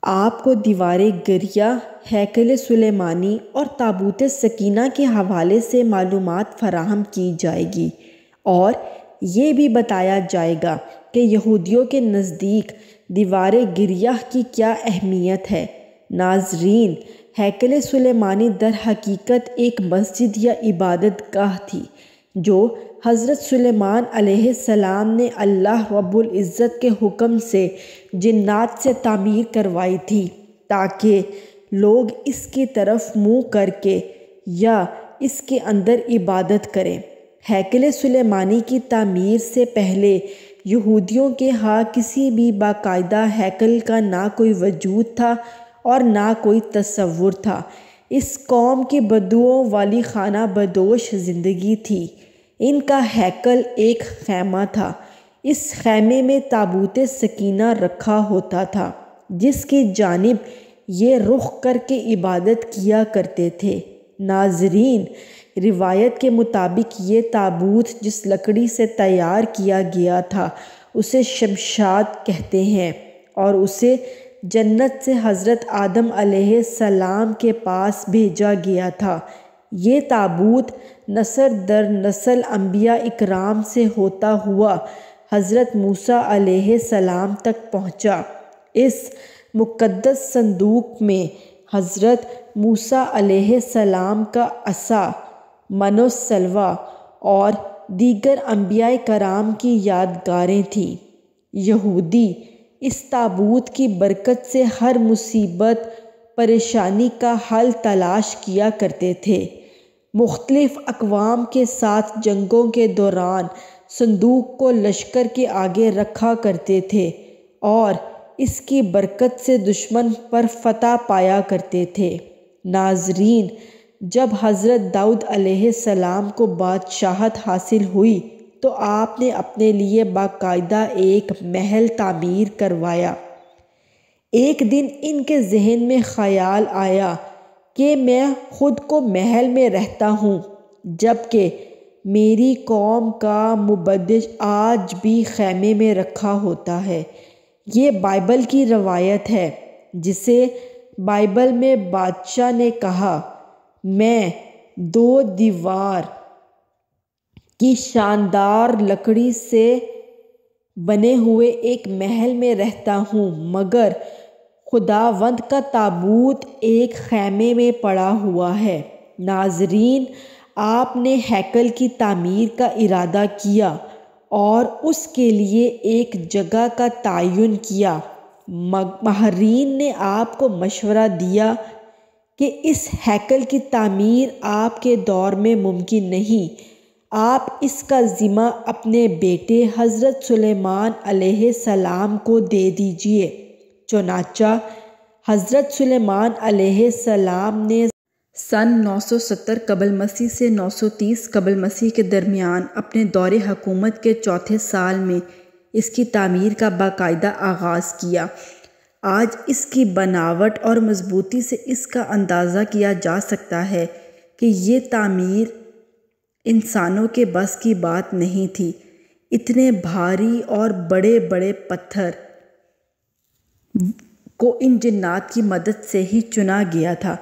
آپ کو دیوار گریہ، ہیکل سلیمانی اور تابوت سکینہ کے حوالے سے معلومات فراہم کی جائے گی، اور یہ بھی بتایا جائے گا کہ یہودیوں کے نزدیک دیوار گریہ کی کیا اہمیت ہے۔ ناظرین، ہیکل سلیمانی در حقیقت ایک مسجد یا عبادت گاہ تھی جو حضرت سلیمان علیہ السلام نے اللہ رب العزت کے حکم سے جنات سے تعمیر کروائی تھی تاکہ لوگ اس کی طرف منہ کر کے یا اس کے اندر عبادت کریں۔ ہیکل سلیمانی کی تعمیر سے پہلے یہودیوں کے ہاں کسی بھی باقاعدہ ہیکل کا نہ کوئی وجود تھا اور نہ کوئی تصور تھا۔ اس قوم کی بدوؤں والی خانہ بدوش زندگی تھی۔ ان کا ہیکل ایک خیمہ تھا۔ اس خیمے میں تابوت سکینہ رکھا ہوتا تھا جس کی جانب یہ رخ کر کے عبادت کیا کرتے تھے۔ ناظرین، روایت کے مطابق یہ تابوت جس لکڑی سے تیار کیا گیا تھا اسے شمشاد کہتے ہیں، اور اسے جنت سے حضرت آدم علیہ السلام کے پاس بھیجا گیا تھا۔ یہ تابوت نسل در نسل انبیاء اکرام سے ہوتا ہوا حضرت موسیٰ علیہ السلام تک پہنچا۔ اس مقدس صندوق میں حضرت موسیٰ علیہ السلام کا عصا، من و سلویٰ اور دیگر انبیاء کرام کی یادگاریں تھیں۔ یہودی اس تابوت کی برکت سے ہر مصیبت پریشانی کا حل تلاش کیا کرتے تھے۔ مختلف اقوام کے ساتھ جنگوں کے دوران صندوق کو لشکر کے آگے رکھا کرتے تھے اور اس کی برکت سے دشمن پر فتح پایا کرتے تھے۔ ناظرین، جب حضرت داؤد علیہ السلام کو بادشاہت حاصل ہوئی تو آپ نے اپنے لیے باقاعدہ ایک محل تعمیر کروایا۔ ایک دن ان کے ذہن میں خیال آیا کہ میں خود کو محل میں رہتا ہوں، جبکہ میری قوم کا مبدج آج بھی خیمے میں رکھا ہوتا ہے۔ یہ بائبل کی روایت ہے، جسے بائبل میں بادشاہ نے کہا، میں 2 دیوار کی شاندار لکڑی سے بنے ہوئے ایک محل میں رہتا ہوں، مگر خداوند کا تابوت ایک خیمے میں پڑا ہوا ہے۔ ناظرین، آپ نے ہیکل کی تعمیر کا ارادہ کیا اور اس کے لیے ایک جگہ کا تعین کیا۔ ماہرین نے آپ کو مشورہ دیا کہ اس ہیکل کی تعمیر آپ کے دور میں ممکن نہیں، آپ اس کا ذمہ اپنے بیٹے حضرت سلیمان علیہ السلام کو دے دیجیے۔ چنانچہ حضرت سلیمان علیہ السلام نے سن 970 قبل مسیح سے 930 قبل مسیح کے درمیان اپنے دور حکومت کے چوتھے سال میں اس کی تعمیر کا باقاعدہ آغاز کیا۔ آج اس کی بناوٹ اور مضبوطی سے اس کا اندازہ کیا جا سکتا ہے کہ یہ تعمیر انسانوں کے بس کی بات نہیں تھی۔ اتنے بھاری اور بڑے بڑے پتھر کو ان جنات کی مدد سے ہی چنا گیا تھا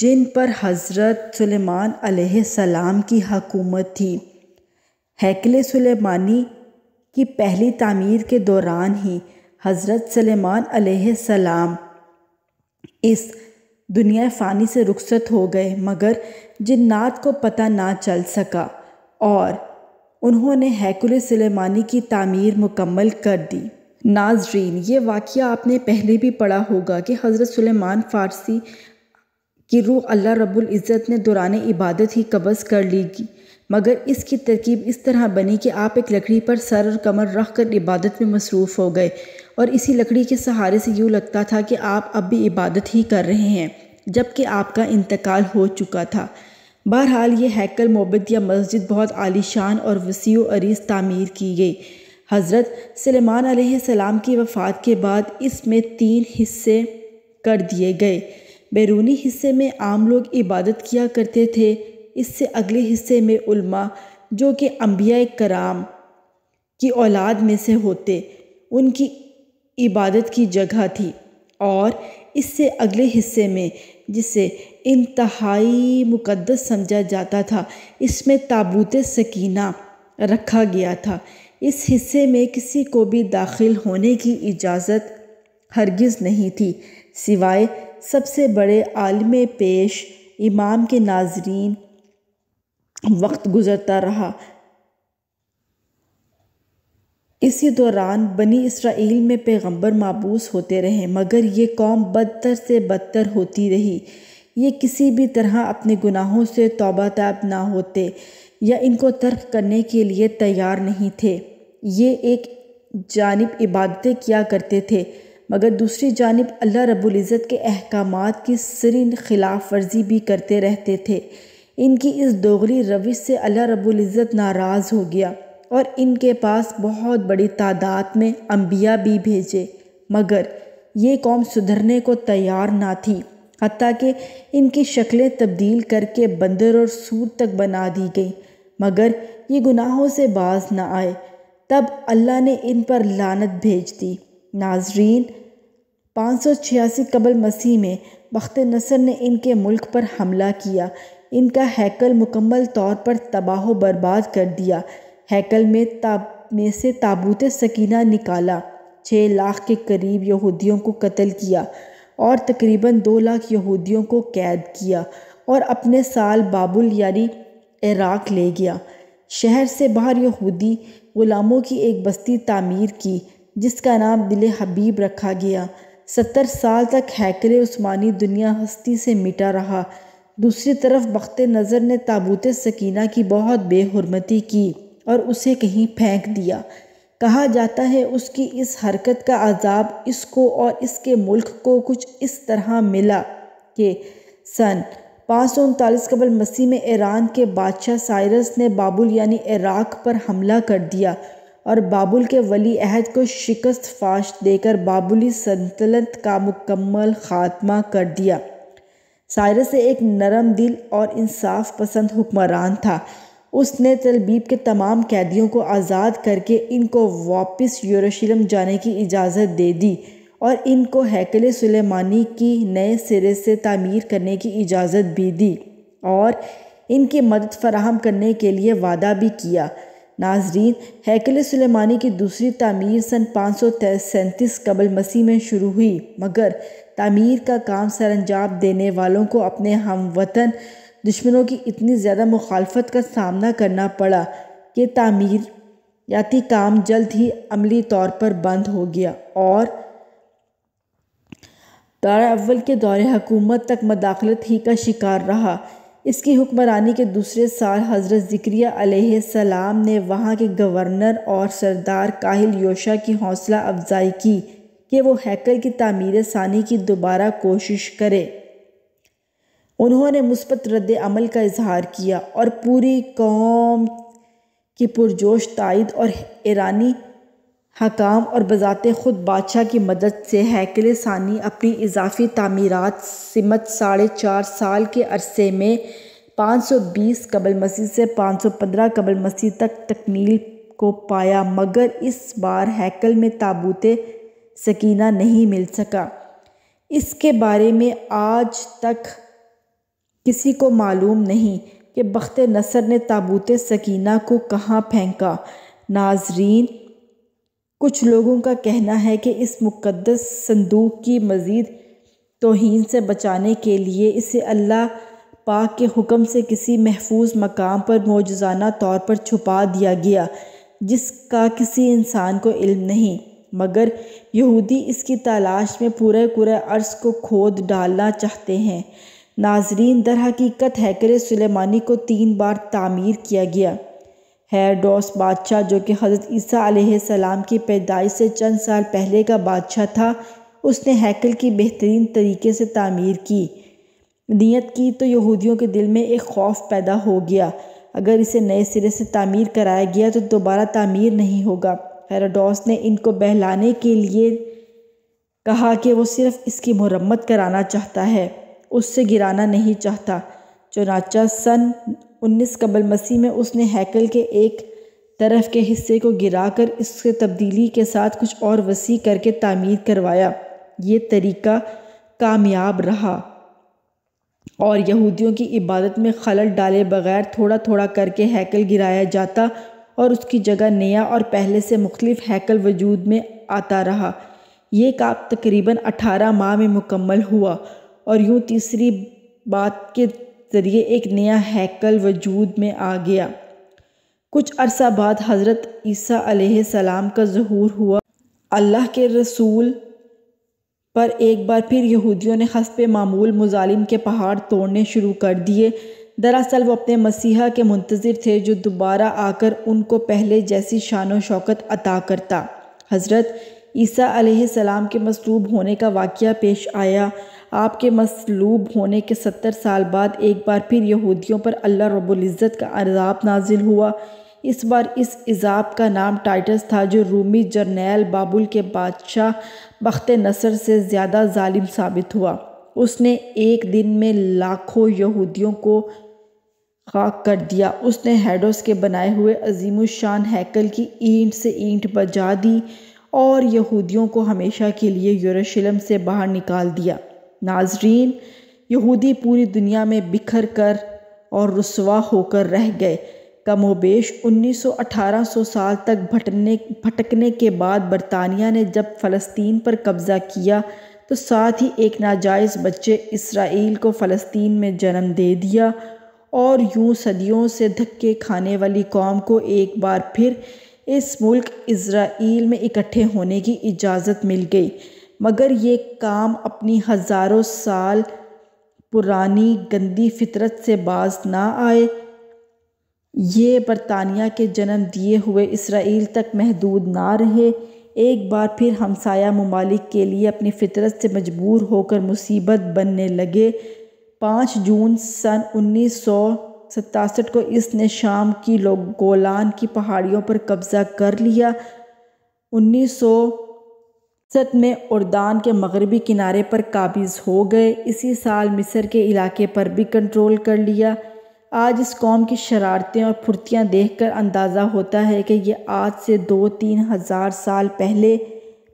جن پر حضرت سلیمان علیہ السلام کی حکومت تھی۔ ہیکل سلیمانی کی پہلی تعمیر کے دوران ہی حضرت سلیمان علیہ السلام اس دنیا فانی سے رخصت ہو گئے، مگر جنات کو پتہ نہ چل سکا اور انہوں نے ہیکل سلیمانی کی تعمیر مکمل کر دی۔ ناظرین، یہ واقعہ آپ نے پہلے بھی پڑھا ہوگا کہ حضرت سلیمان فارسی کی روح اللہ رب العزت نے دوران عبادت ہی قبض کر لی گی، مگر اس کی ترکیب اس طرح بنی کہ آپ ایک لکڑی پر سر اور کمر رکھ کر عبادت میں مصروف ہو گئے، اور اسی لکڑی کے سہارے سے یوں لگتا تھا کہ آپ اب بھی عبادت ہی کر رہے ہیں جبکہ آپ کا انتقال ہو چکا تھا۔ بہرحال یہ ہیکل معبد یا مسجد بہت عالی شان اور وسیع و عریض تعمیر کی گئی۔ حضرت سلیمان علیہ السلام کی وفات کے بعد اس میں 3 حصے کر دیے گئے۔ بیرونی حصے میں عام لوگ عبادت کیا کرتے تھے، اس سے اگلے حصے میں علماء جو کہ انبیاء کرام کی اولاد میں سے ہوتے ان کی عبادت کی جگہ تھی۔ اور اس سے اگلے حصے میں جسے انتہائی مقدس سمجھا جاتا تھا، اس میں تابوت سکینہ رکھا گیا تھا۔ اس حصے میں کسی کو بھی داخل ہونے کی اجازت ہرگز نہیں تھی سوائے سب سے بڑے عالم پیش امام کے۔ ناظرین، وقت گزرتا رہا۔ اسی دوران بنی اسرائیل میں پیغمبر مبعوث ہوتے رہے، مگر یہ قوم بدتر سے بدتر ہوتی رہی۔ یہ کسی بھی طرح اپنے گناہوں سے توبہ طائب نہ ہوتے یا ان کو ترک کرنے کے لیے تیار نہیں تھے۔ یہ ایک جانب عبادتیں کیا کرتے تھے، مگر دوسری جانب اللہ رب العزت کے احکامات کی سری خلاف ورزی بھی کرتے رہتے تھے۔ ان کی اس دوغلی روش سے اللہ رب العزت ناراض ہو گیا اور ان کے پاس بہت بڑی تعداد میں انبیاء بھی بھیجے، مگر یہ قوم سدھرنے کو تیار نہ تھی، حتیٰ کہ ان کی شکلیں تبدیل کر کے بندر اور سور تک بنا دی گئیں، مگر یہ گناہوں سے باز نہ آئے۔ تب اللہ نے ان پر لعنت بھیج دی۔ ناظرین، 586 قبل مسیح میں بخت نصر نے ان کے ملک پر حملہ کیا، ان کا ہیکل مکمل طور پر تباہ و برباد کر دیا۔ ہیکل میں سے تابوت سکینہ نکالا، 6 لاکھ کے قریب یہودیوں کو قتل کیا اور تقریباً 2 لاکھ یہودیوں کو قید کیا اور اپنے سال بابل یعنی عراق لے گیا۔ شہر سے باہر یہودی غلاموں کی ایک بستی تعمیر کی جس کا نام دل حبیب رکھا گیا۔ 70 سال تک ہیکل عثمانی دنیا ہستی سے مٹا رہا۔ دوسری طرف بخت نظر نے تابوت سکینہ کی بہت بے حرمتی کی اور اسے کہیں پھینک دیا۔ کہا جاتا ہے اس کی اس حرکت کا عذاب اس کو اور اس کے ملک کو کچھ اس طرح ملا کہ سن 539 قبل مسیح میں ایران کے بادشاہ سائرس نے بابل یعنی عراق پر حملہ کر دیا اور بابل کے ولی عہد کو شکست فاش دے کر بابلی سلطنت کا مکمل خاتمہ کر دیا۔ سائرس ایک نرم دل اور انصاف پسند حکمران تھا۔ اس نے تل ابیب کے تمام قیدیوں کو آزاد کر کے ان کو واپس یروشلم جانے کی اجازت دے دی اور ان کو ہیکل سلیمانی کی نئے سرے سے تعمیر کرنے کی اجازت بھی دی اور ان کی مدد فراہم کرنے کے لیے وعدہ بھی کیا۔ ناظرین، ہیکل سلیمانی کی دوسری تعمیر سن 537 قبل مسیح میں شروع ہوئی، مگر تعمیر کا کام سر انجام دینے والوں کو اپنے ہم وطن دشمنوں کی اتنی زیادہ مخالفت کا سامنا کرنا پڑا کہ تعمیراتی کام جلد ہی عملی طور پر بند ہو گیا اور دار اول کے دور حکومت تک مداخلت ہی کا شکار رہا۔ اس کی حکمرانی کے دوسرے سال حضرت زکریا علیہ السلام نے وہاں کے گورنر اور سردار کاہل یوشع کی حوصلہ افزائی کی کہ وہ ہیکل کی تعمیر ثانی کی دوبارہ کوشش کرے۔ انہوں نے مثبت رد عمل کا اظہار کیا اور پوری قوم کی پرجوش تائید اور ایرانی حکام اور بذات خود بادشاہ کی مدد سے ہیکل ثانی اپنی اضافی تعمیرات سمت 4.5 سال کے عرصے میں 520 قبل مسیح سے 515 قبل مسیح تک تکمیل کو پایا، مگر اس بار ہیکل میں تابوت سکینہ نہیں مل سکا۔ اس کے بارے میں آج تک کسی کو معلوم نہیں کہ بخت نصر نے تابوت سکینہ کو کہاں پھینکا۔ ناظرین، کچھ لوگوں کا کہنا ہے کہ اس مقدس صندوق کی مزید توہین سے بچانے کے لیے اسے اللہ پاک کے حکم سے کسی محفوظ مقام پر معجزانہ طور پر چھپا دیا گیا جس کا کسی انسان کو علم نہیں، مگر یہودی اس کی تلاش میں پورے عرض کو کھود ڈالنا چاہتے ہیں۔ ناظرین، در حقیقت ہیکل سلیمانی کو 3 بار تعمیر کیا گیا۔ ہیروڈوس بادشاہ، جو کہ حضرت عیسیٰ علیہ السلام کی پیدائش سے چند سال پہلے کا بادشاہ تھا، اس نے ہیکل کی بہترین طریقے سے تعمیر کی نیت کی تو یہودیوں کے دل میں ایک خوف پیدا ہو گیا، اگر اسے نئے سرے سے تعمیر کرایا گیا تو دوبارہ تعمیر نہیں ہوگا۔ ہیروڈوس نے ان کو بہلانے کے لیے کہا کہ وہ صرف اس کی مرمت کرانا چاہتا ہے، اس سے گرانا نہیں چاہتا۔ چنانچہ سن 19 قبل مسیح میں اس نے ہیکل کے ایک طرف کے حصے کو گرا کر اس سے تبدیلی کے ساتھ کچھ اور وسیع کر کے تعمیر کروایا۔ یہ طریقہ کامیاب رہا اور یہودیوں کی عبادت میں خلل ڈالے بغیر تھوڑا تھوڑا کر کے ہیکل گرایا جاتا اور اس کی جگہ نیا اور پہلے سے مختلف ہیکل وجود میں آتا رہا۔ یہ کام تقریباً 18 ماہ میں مکمل ہوا اور یوں تیسری بات کے ذریعے ایک نیا ہیکل وجود میں آ گیا۔ کچھ عرصہ بعد حضرت عیسیٰ علیہ السلام کا ظہور ہوا۔ اللہ کے رسول پر ایک بار پھر یہودیوں نے حسب معمول مظالم کے پہاڑ توڑنے شروع کر دیے۔ دراصل وہ اپنے مسیحا کے منتظر تھے جو دوبارہ آ کر ان کو پہلے جیسی شان و شوکت عطا کرتا۔ حضرت عیسیٰ علیہ السلام کے مصلوب ہونے کا واقعہ پیش آیا۔ آپ کے مصلوب ہونے کے 70 سال بعد ایک بار پھر یہودیوں پر اللہ رب العزت کا عذاب نازل ہوا۔ اس بار اس عذاب کا نام ٹائٹس تھا جو رومی جرنیل بابل کے بادشاہ بخت نصر سے زیادہ ظالم ثابت ہوا۔ اس نے ایک دن میں لاکھوں یہودیوں کو خاک کر دیا۔ اس نے ہیروڈس کے بنائے ہوئے عظیم الشان ہیکل کی اینٹ سے اینٹ بجا دی اور یہودیوں کو ہمیشہ کے لیے یروشلم سے باہر نکال دیا۔ ناظرین، یہودی پوری دنیا میں بکھر کر اور رسوا ہو کر رہ گئے۔ کم و بیش 1800 سال تک بھٹکنے کے بعد برطانیہ نے جب فلسطین پر قبضہ کیا تو ساتھ ہی ایک ناجائز بچے اسرائیل کو فلسطین میں جنم دے دیا اور یوں صدیوں سے دھکے کھانے والی قوم کو ایک بار پھر اس ملک اسرائیل میں اکٹھے ہونے کی اجازت مل گئی، مگر یہ کام اپنی ہزاروں سال پرانی گندی فطرت سے باز نہ آئے۔ یہ برطانیہ کے جنم دیے ہوئے اسرائیل تک محدود نہ رہے، ایک بار پھر ہمسایہ ممالک کے لیے اپنی فطرت سے مجبور ہو کر مصیبت بننے لگے۔ 5 جون سن 1967 کو اس نے شام کی گولان کی پہاڑیوں پر قبضہ کر لیا۔ 1967 میں اردن کے مغربی کنارے پر قابض ہو گئے۔ اسی سال مصر کے علاقے پر بھی کنٹرول کر لیا۔ آج اس قوم کی شرارتیں اور پھرتیاں دیکھ کر اندازہ ہوتا ہے کہ یہ آج سے 2-3 ہزار سال پہلے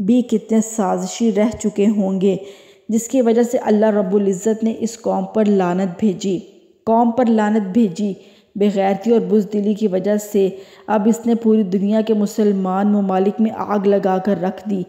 بھی کتنے سازشی رہ چکے ہوں گے، جس کی وجہ سے اللہ رب العزت نے اس قوم پر لعنت بھیجی۔ بے غیرتی اور بزدلی کی وجہ سے اب اس نے پوری دنیا کے مسلمان ممالک میں آگ لگا کر رکھ دی۔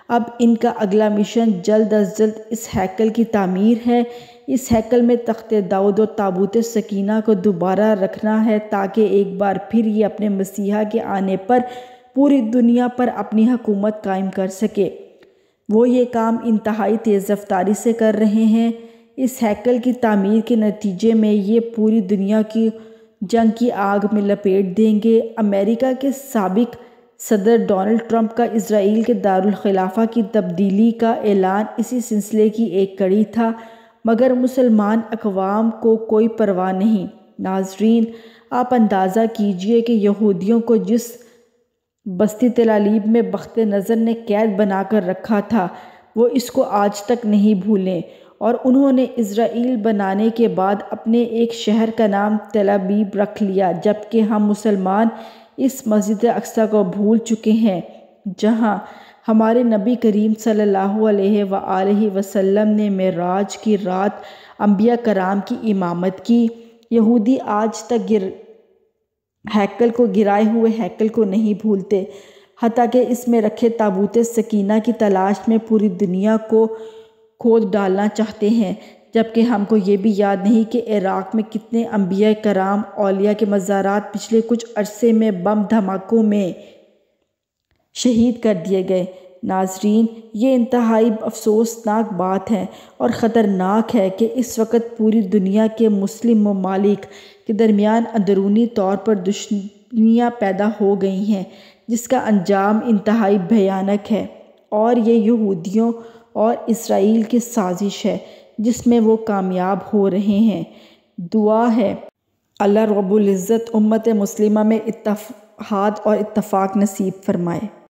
اب ان کا اگلا مشن جلد از جلد اس ہیکل کی تعمیر ہے۔ اس ہیکل میں تخت داؤد اور تابوت سکینہ کو دوبارہ رکھنا ہے تاکہ ایک بار پھر یہ اپنے مسیحا کے آنے پر پوری دنیا پر اپنی حکومت قائم کر سکے۔ وہ یہ کام انتہائی تیز رفتاری سے کر رہے ہیں۔ اس ہیکل کی تعمیر کے نتیجے میں یہ پوری دنیا کی جنگ کی آگ میں لپیٹ دیں گے۔ امریکہ کے سابق صدر ڈونلڈ ٹرمپ کا اسرائیل کے دارالخلافہ کی تبدیلی کا اعلان اسی سلسلے کی ایک کڑی تھا، مگر مسلمان اقوام کو کوئی پرواہ نہیں۔ ناظرین، آپ اندازہ کیجئے کہ یہودیوں کو جس بستی تل ابیب میں بخت نصر نے قید بنا کر رکھا تھا وہ اس کو آج تک نہیں بھولیں، اور انہوں نے اسرائیل بنانے کے بعد اپنے ایک شہر کا نام تل ابیب رکھ لیا، جبکہ ہم مسلمان اس مسجد اقصیٰ کو بھول چکے ہیں جہاں ہمارے نبی کریم صلی اللہ علیہ وآلہ وسلم نے معراج کی رات انبیاء کرام کی امامت کی۔ یہودی آج تک ہیکل کو گرائے ہوئے ہیکل کو نہیں بھولتے، حتیٰ کہ اس میں رکھے تابوت سکینہ کی تلاش میں پوری دنیا کو کھود ڈالنا چاہتے ہیں، جبکہ ہم کو یہ بھی یاد نہیں کہ عراق میں کتنے انبیاء کرام اولیاء کے مزارات پچھلے کچھ عرصے میں بم دھماکوں میں شہید کر دیے گئے۔ ناظرین، یہ انتہائی افسوسناک بات ہے اور خطرناک ہے کہ اس وقت پوری دنیا کے مسلم ممالک کے درمیان اندرونی طور پر دشمنیاں پیدا ہو گئی ہیں جس کا انجام انتہائی بھیانک ہے، اور یہ یہودیوں اور اسرائیل کی سازش ہے جس میں وہ کامیاب ہو رہے ہیں۔ دعا ہے اللہ رب العزت امت مسلمہ میں اتحاد اور اتفاق نصیب فرمائے۔